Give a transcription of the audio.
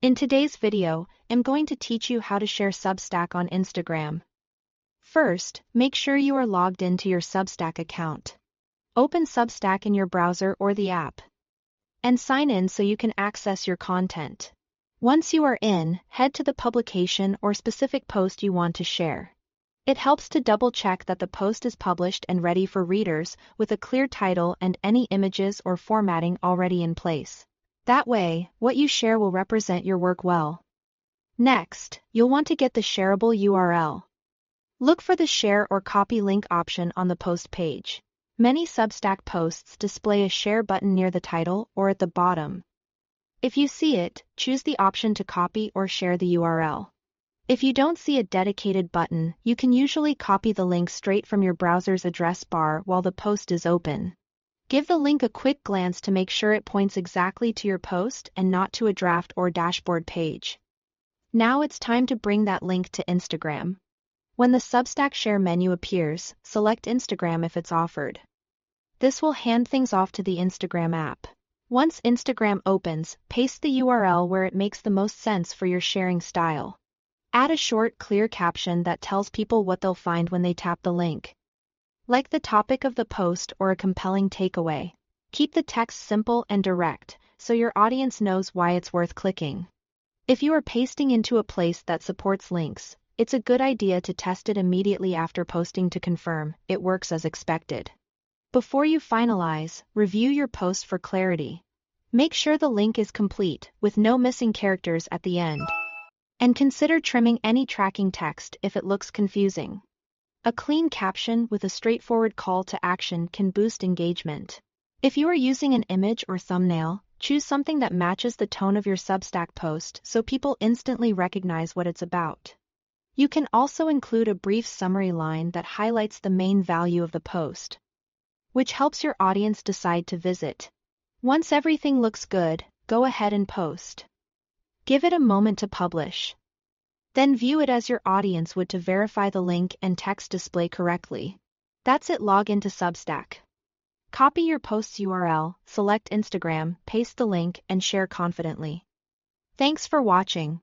In today's video, I'm going to teach you how to share Substack on Instagram. First, make sure you are logged into your Substack account. Open Substack in your browser or the app, and sign in so you can access your content. Once you are in, head to the publication or specific post you want to share. It helps to double-check that the post is published and ready for readers with a clear title and any images or formatting already in place. That way, what you share will represent your work well. Next, you'll want to get the shareable URL. Look for the share or copy link option on the post page. Many Substack posts display a share button near the title or at the bottom. If you see it, choose the option to copy or share the URL. If you don't see a dedicated button, you can usually copy the link straight from your browser's address bar while the post is open. Give the link a quick glance to make sure it points exactly to your post and not to a draft or dashboard page. Now it's time to bring that link to Instagram. When the Substack share menu appears, select Instagram if it's offered. This will hand things off to the Instagram app. Once Instagram opens, paste the URL where it makes the most sense for your sharing style. Add a short, clear caption that tells people what they'll find when they tap the link, like the topic of the post or a compelling takeaway. Keep the text simple and direct, so your audience knows why it's worth clicking. If you are pasting into a place that supports links, it's a good idea to test it immediately after posting to confirm it works as expected. Before you finalize, review your post for clarity. Make sure the link is complete, with no missing characters at the end. And consider trimming any tracking text if it looks confusing. A clean caption with a straightforward call to action can boost engagement. If you are using an image or thumbnail, choose something that matches the tone of your Substack post so people instantly recognize what it's about. You can also include a brief summary line that highlights the main value of the post, which helps your audience decide to visit. Once everything looks good, go ahead and post. Give it a moment to publish. Then view it as your audience would to verify the link and text display correctly. That's it. Log into Substack. Copy your post's URL, select Instagram, paste the link, and share confidently. Thanks for watching.